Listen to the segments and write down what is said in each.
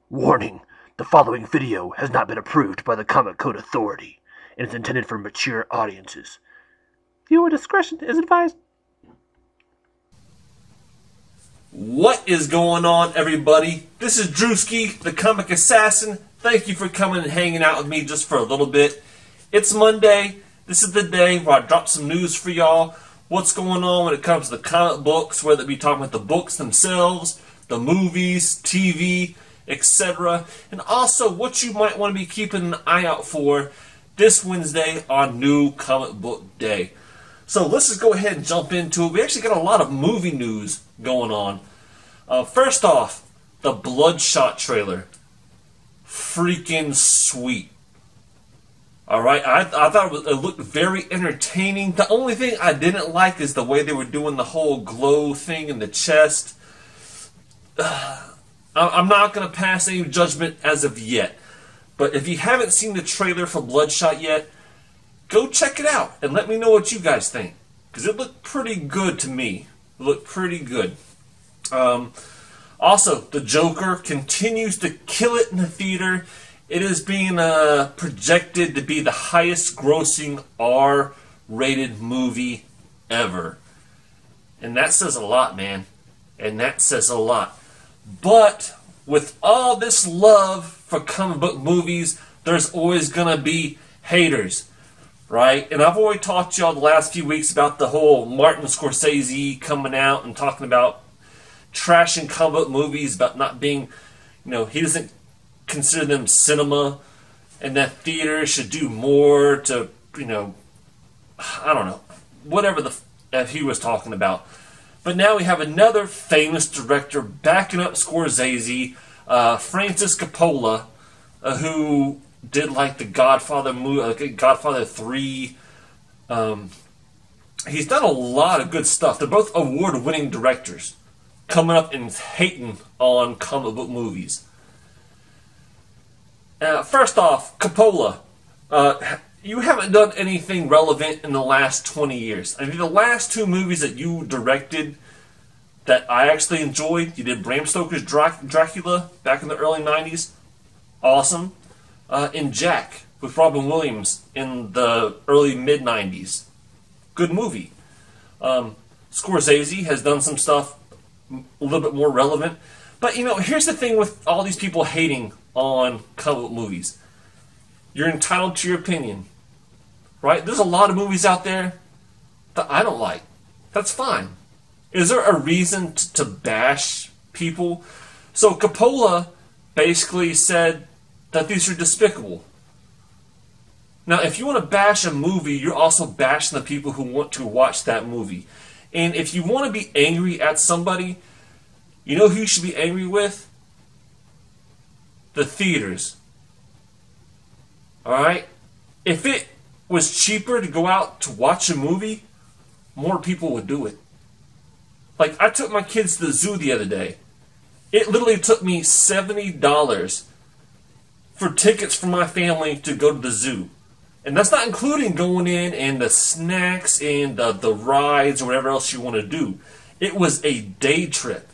Warning, the following video has not been approved by the Comic Code Authority and is intended for mature audiences. Viewer discretion is advised. What is going on, everybody? This is Drewski, the Comic Assassin. Thank you for coming and hanging out with me just for a little bit. It's Monday. This is the day where I drop some news for y'all. What's going on when it comes to the comic books, whether it be talking about the books themselves, the movies, TV, etc. And also what you might want to be keeping an eye out for this Wednesday on New Comic Book Day. So let's just go ahead and jump into it. We actually got a lot of movie news going on. First off, the Bloodshot trailer. Freaking sweet. Alright, I thought it looked very entertaining. The only thing I didn't like is the way they were doing the whole glow thing in the chest. I'm not going to pass any judgment as of yet. But if you haven't seen the trailer for Bloodshot yet, go check it out and let me know what you guys think. Because it looked pretty good to me. It looked pretty good. Also, the Joker continues to kill it in the theater. It is being projected to be the highest grossing R-rated movie ever. And that says a lot, man. And that says a lot. But with all this love for comic book movies, there's always going to be haters. Right? And I've already talked to y'all the last few weeks about the whole Martin Scorsese coming out and talking about trashing comic book movies, about not being, he doesn't consider them cinema, and that theater should do more to, I don't know, whatever he was talking about. But now we have another famous director backing up Scorsese, Francis Coppola, who did like the Godfather movie, Godfather 3. He's done a lot of good stuff. They're both award-winning directors coming up and hating on comic book movies. First off, Coppola, you haven't done anything relevant in the last 20 years. I mean, the last two movies that you directed that I actually enjoyed, you did Bram Stoker's Dracula back in the early 90s. Awesome. And Jack with Robin Williams in the early mid-90s. Good movie. Scorsese has done some stuff a little bit more relevant. But, here's the thing with all these people hating on comic book movies. You're entitled to your opinion. Right? There's a lot of movies out there that I don't like. That's fine. Is there a reason to bash people? So Coppola basically said that these are despicable. Now, if you want to bash a movie, you're also bashing the people who want to watch that movie. And if you want to be angry at somebody, you know who you should be angry with? The theaters. Alright? If it was cheaper to go out to watch a movie, more people would do it. Like, I took my kids to the zoo the other day. It literally took me $70 for tickets for my family to go to the zoo. And that's not including going in and the snacks and the rides or whatever else you want to do. It was a day trip.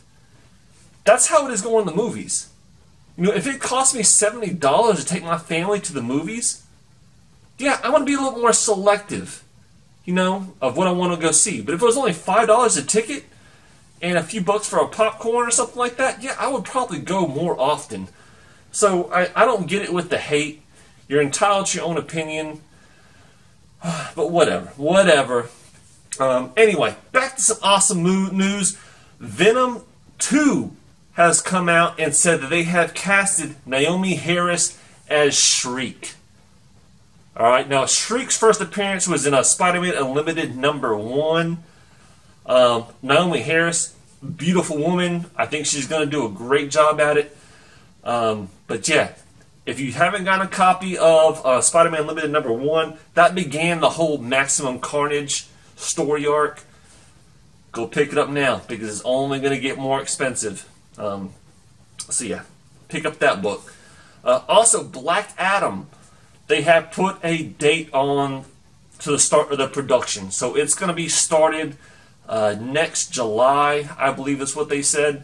That's how it is going to the movies. If it cost me $70 to take my family to the movies, yeah, I want to be a little more selective, of what I want to go see. But if it was only $5 a ticket and a few bucks for a popcorn or something like that, yeah, I would probably go more often. So I don't get it with the hate. You're entitled to your own opinion. But whatever. Anyway, back to some awesome news. Venom 2 has come out and said that they have casted Naomi Harris as Shriek. Alright, now Shriek's first appearance was in Spider-Man Unlimited #1. Naomi Harris, beautiful woman. I think she's going to do a great job at it. But yeah, if you haven't gotten a copy of Spider-Man Unlimited #1, that began the whole Maximum Carnage story arc. Go pick it up now, because it's only going to get more expensive. So yeah, pick up that book. Also, Black Adam, they have put a date on to the start of the production. So it's going to be started next July, I believe is what they said.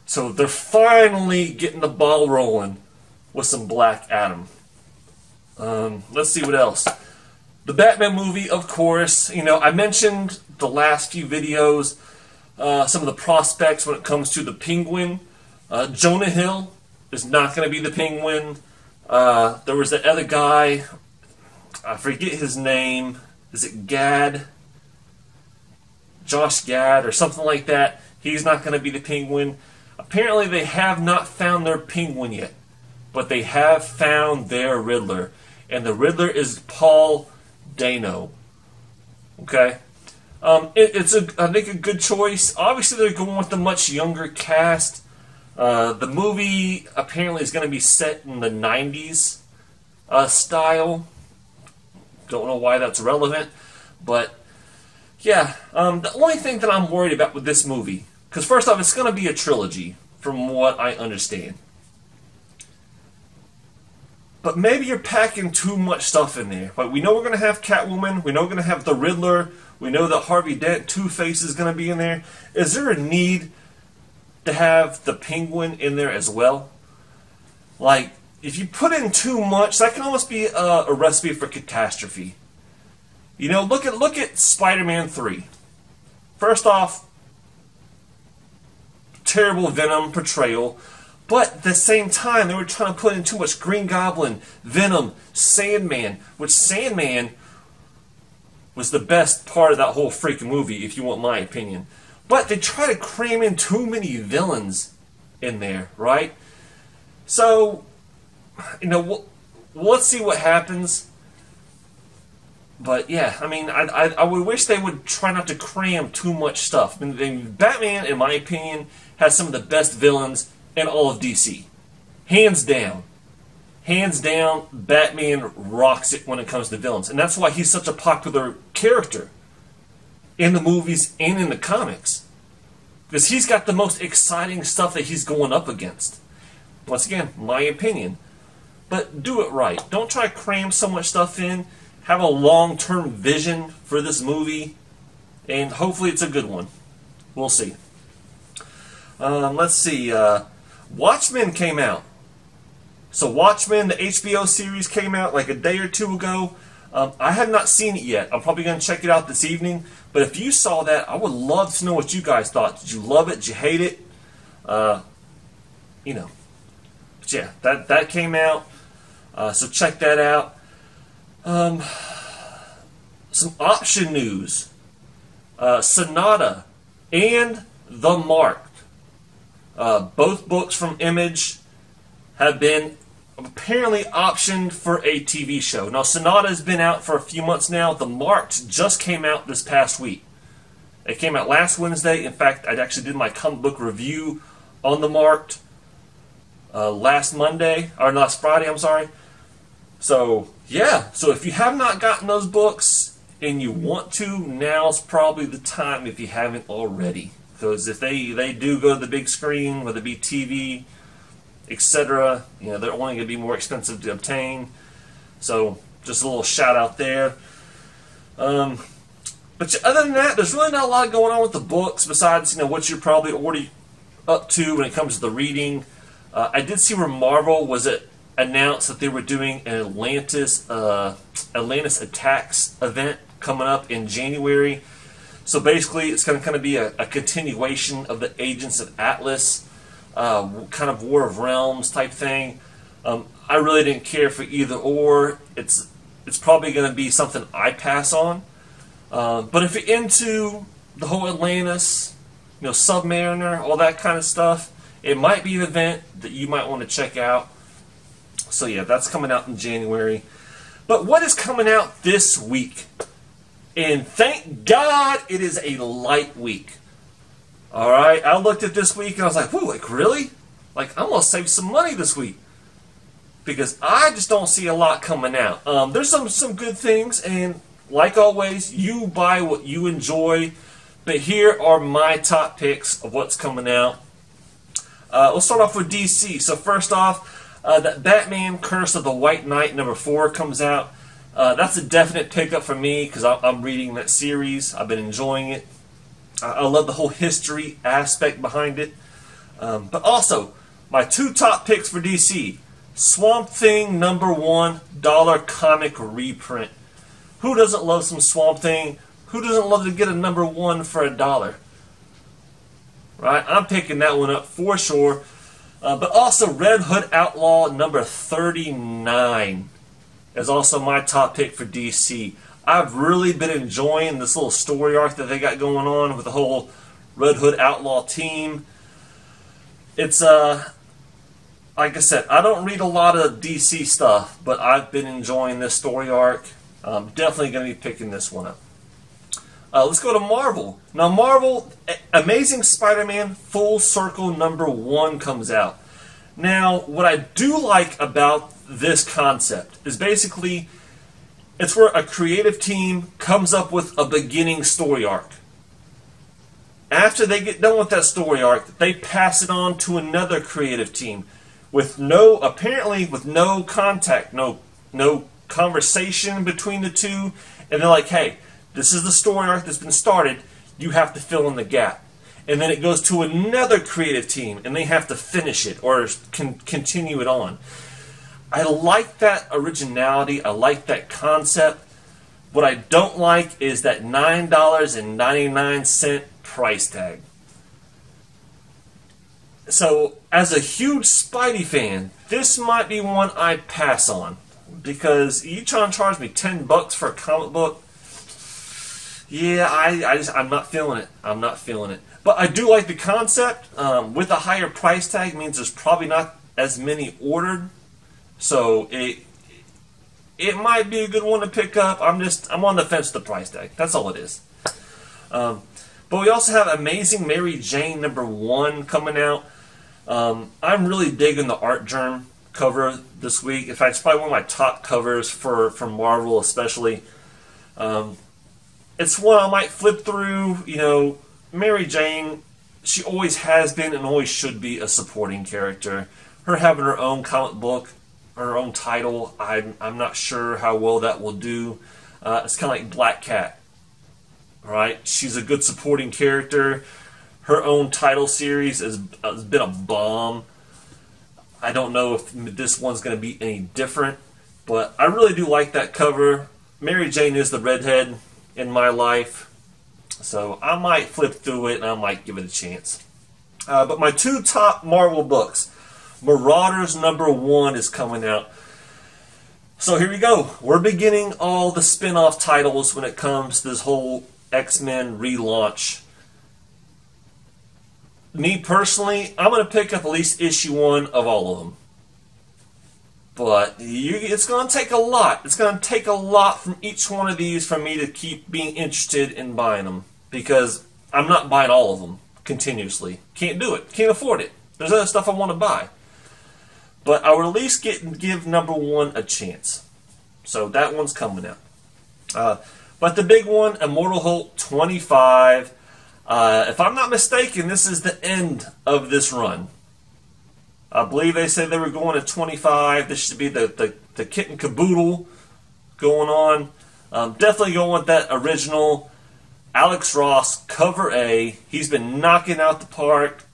So they're finally getting the ball rolling with some Black Adam. Let's see what else. The Batman movie, of course. You know, I mentioned the last few videos, some of the prospects when it comes to the Penguin. Jonah Hill is not going to be the Penguin. There was that other guy, I forget his name. Is it Gad? Josh Gad or something like that. He's not going to be the Penguin. Apparently they have not found their Penguin yet, but they have found their Riddler. And the Riddler is Paul Dano. Okay? It's I think a good choice. Obviously they're going with a much younger cast. The movie apparently is going to be set in the 90s style. Don't know why that's relevant, but yeah. The only thing that I'm worried about with this movie, because first off, it's going to be a trilogy, from what I understand. But maybe you're packing too much stuff in there. Like, we know we're going to have Catwoman. We know we're going to have the Riddler. We know that Harvey Dent, Two-Face, is going to be in there. Is there a need to have the Penguin in there as well? Like, if you put in too much, that can almost be a recipe for catastrophe. You know, look at Spider-Man 3. First off, terrible Venom portrayal. But at the same time, they were trying to put in too much Green Goblin, Venom, Sandman, which Sandman was the best part of that whole freaking movie, if you want my opinion. But they try to cram in too many villains in there, right? So, you know, let's see what happens. But yeah, I mean, I would wish they would try not to cram too much stuff. I mean, Batman, in my opinion, has some of the best villains in all of DC. Hands down. Hands down, Batman rocks it when it comes to villains. And that's why he's such a popular character in the movies and in the comics. Because he's got the most exciting stuff that he's going up against. Once again, my opinion. But do it right. Don't try to cram so much stuff in. Have a long-term vision for this movie. And hopefully it's a good one. We'll see. Let's see. Watchmen came out. So Watchmen, the HBO series, came out like a day or two ago. I have not seen it yet. I'm probably going to check it out this evening. But if you saw that, I would love to know what you guys thought. Did you love it? Did you hate it? You know. But yeah, that came out. So check that out. Some option news. Sonata and The Marked. Both books from Image have been apparently optioned for a TV show. Now, Sonata has been out for a few months now. The Marked just came out this past week. It came out last Wednesday. In fact, I actually did my comic book review on The Marked last Friday, I'm sorry. So, yeah. So if you have not gotten those books and you want to, now's probably the time if you haven't already. Because if they do go to the big screen, whether it be TV, etc., you know, they're only going to be more expensive to obtain. So, just a little shout out there. But other than that, there's really not a lot going on with the books besides, you know, what you're probably already up to when it comes to the reading. I did see where Marvel was announced that they were doing an Atlantis Attacks event coming up in January. So basically, it's going to kind of be a continuation of the Agents of Atlas, kind of War of Realms type thing. I really didn't care for either or. It's probably going to be something I pass on. But if you're into the whole Atlantis, you know, Submariner, all that kind of stuff, it might be an event that you might want to check out. So yeah, that's coming out in January. But what is coming out this week? And thank God it is a light week. Alright, I looked at this week and I was like, whoa, like really? Like, I'm going to save some money this week. Because I just don't see a lot coming out. There's some good things, and like always, you buy what you enjoy. But here are my top picks of what's coming out. Let's start off with DC. So first off, that Batman Curse of the White Knight #4 comes out. That's a definite pickup for me because I'm reading that series. I've been enjoying it. I love the whole history aspect behind it. But also, my two top picks for DC. Swamp Thing #1 dollar comic reprint. Who doesn't love some Swamp Thing? Who doesn't love to get a #1 for $1? Right? I'm picking that one up for sure. But also Red Hood Outlaw #39 is also my top pick for DC. I've really been enjoying this little story arc that they got going on with the whole Red Hood Outlaw team. It's like I said, I don't read a lot of DC stuff, but I've been enjoying this story arc. I'm definitely going to be picking this one up. Let's go to Marvel. Now, Marvel, Amazing Spider-Man Full Circle #1 comes out. Now, what I do like about this concept is basically it's where a creative team comes up with a beginning story arc. After they get done with that story arc, they pass it on to another creative team with no contact, no conversation between the two, and they're like, hey, this is the story arc that's been started, you have to fill in the gap. And then it goes to another creative team, and they have to finish it or continue it on. I like that originality, I like that concept. What I don't like is that $9.99 price tag. So, as a huge Spidey fan, this might be one I pass on. Because you trying to charge me $10 for a comic book? Yeah, I'm not feeling it. I'm not feeling it. But I do like the concept. With a higher price tag means there's probably not as many ordered. So it might be a good one to pick up. I'm on the fence with the price tag. That's all it is. But we also have Amazing Mary Jane #1 coming out. I'm really digging the Art Germ cover this week. In fact, it's probably one of my top covers for Marvel, especially. It's one I might flip through. You know, Mary Jane, she always has been and always should be a supporting character. Her having her own comic book, her own title, I'm not sure how well that will do. It's kind of like Black Cat, right? She's a good supporting character. Her own title series has been a bomb. I don't know if this one's going to be any different, but I really do like that cover. Mary Jane is the redhead in my life, so I might flip through it and I might give it a chance. But my two top Marvel books, Marauders #1 is coming out. So here we go. We're beginning all the spin-off titles when it comes to this whole X-Men relaunch. Me personally, I'm going to pick up at least issue 1 of all of them. But it's going to take a lot. It's going to take a lot from each one of these for me to keep being interested in buying them. Because I'm not buying all of them continuously. Can't do it. Can't afford it. There's other stuff I want to buy. But I will at least give #1 a chance. So that one's coming out. But the big one, Immortal Hulk 25. If I'm not mistaken, this is the end of this run. I believe they said they were going to 25. This should be the kit and caboodle going on. Definitely going with that original Alex Ross cover A. He's been knocking out the park.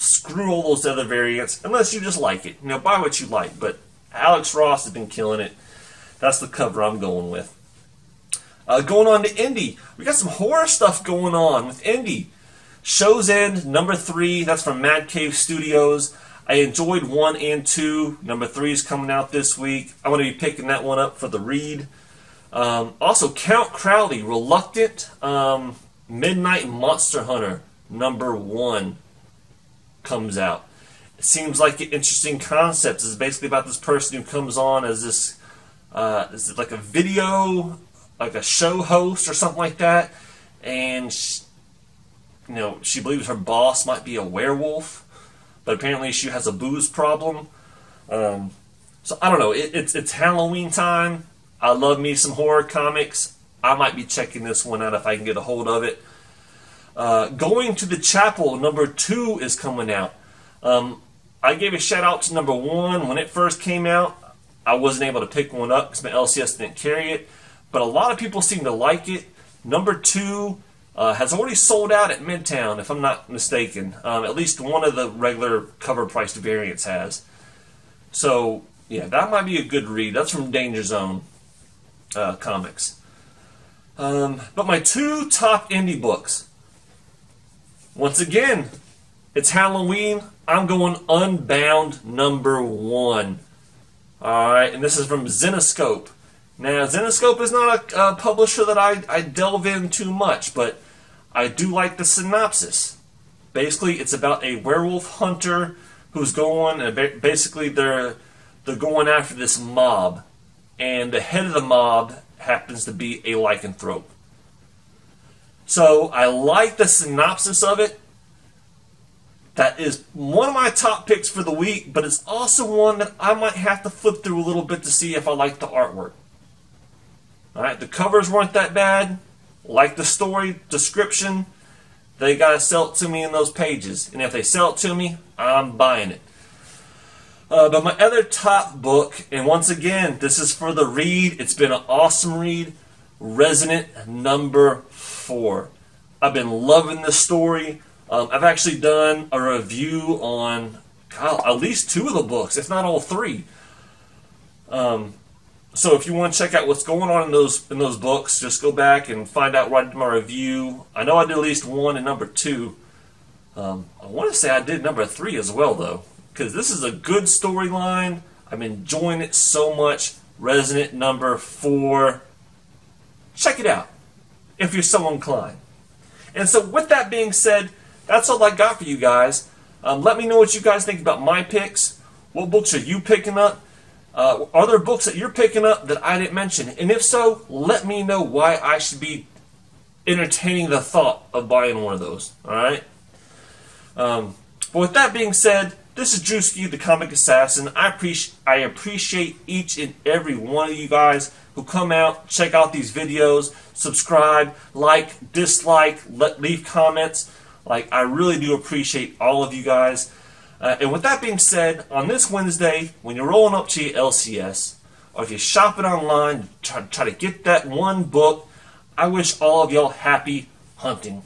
Screw all those other variants, unless you just like it. You know, buy what you like. But Alex Ross has been killing it. That's the cover I'm going with. Going on to Indie, we got some horror stuff going on with Indie. Show's End #3. That's from Mad Cave Studios. I enjoyed 1 and 2. #3 is coming out this week. I'm going to be picking that one up for the read. Also, Count Crowley, Reluctant Midnight Monster Hunter #1 comes out. It seems like an interesting concept. It's basically about this person who comes on as this, is it like a video, like a show host or something like that, and she believes her boss might be a werewolf, but apparently she has a booze problem. So I don't know. It's Halloween time. I love me some horror comics. I might be checking this one out if I can get a hold of it. Going to the Chapel #2 is coming out. I gave a shout out to #1 when it first came out. I wasn't able to pick one up because my LCS didn't carry it, but a lot of people seem to like it. #2, has already sold out at Midtown, if I'm not mistaken. At least one of the regular cover-priced variants has. So, yeah, that might be a good read. That's from Danger Zone Comics. But my 2 top indie books. Once again, it's Halloween. I'm going Unbound #1. Alright, and this is from Zenescope. Now, Zenescope is not a publisher that I delve in too much, but I do like the synopsis. Basically, it's about a werewolf hunter who's going, and basically they're going after this mob, and the head of the mob happens to be a lycanthrope. So I like the synopsis of it. That is one of my top picks for the week, but it's also one that I might have to flip through a little bit to see if I like the artwork. Alright, the covers weren't that bad. Like the story description, they gotta sell it to me in those pages. And if they sell it to me, I'm buying it. But my other top book, and once again, this is for the read. It's been an awesome read. Resident #4. I've been loving this story. I've actually done a review on at least 2 of the books, if not all 3. So if you want to check out what's going on in those books, just go back and find out where I did my review. I know I did at least 1 and #2. I want to say I did #3 as well, though, because this is a good storyline. I'm enjoying it so much. Resident #4. Check it out if you're so inclined. And so with that being said, that's all I got for you guys. Let me know what you guys think about my picks. What books are you picking up? Are there books that you're picking up that I didn't mention? And if so, let me know why I should be entertaining the thought of buying one of those. Alright? But with that being said, this is Drewski, the Comic Assassin. I appreciate each and every one of you guys who come out, check out these videos, subscribe, like, dislike, leave comments. Like, I really do appreciate all of you guys. And with that being said, on this Wednesday, when you're rolling up to your LCS, or if you're shopping online, try to get that one book, I wish all of y'all happy hunting.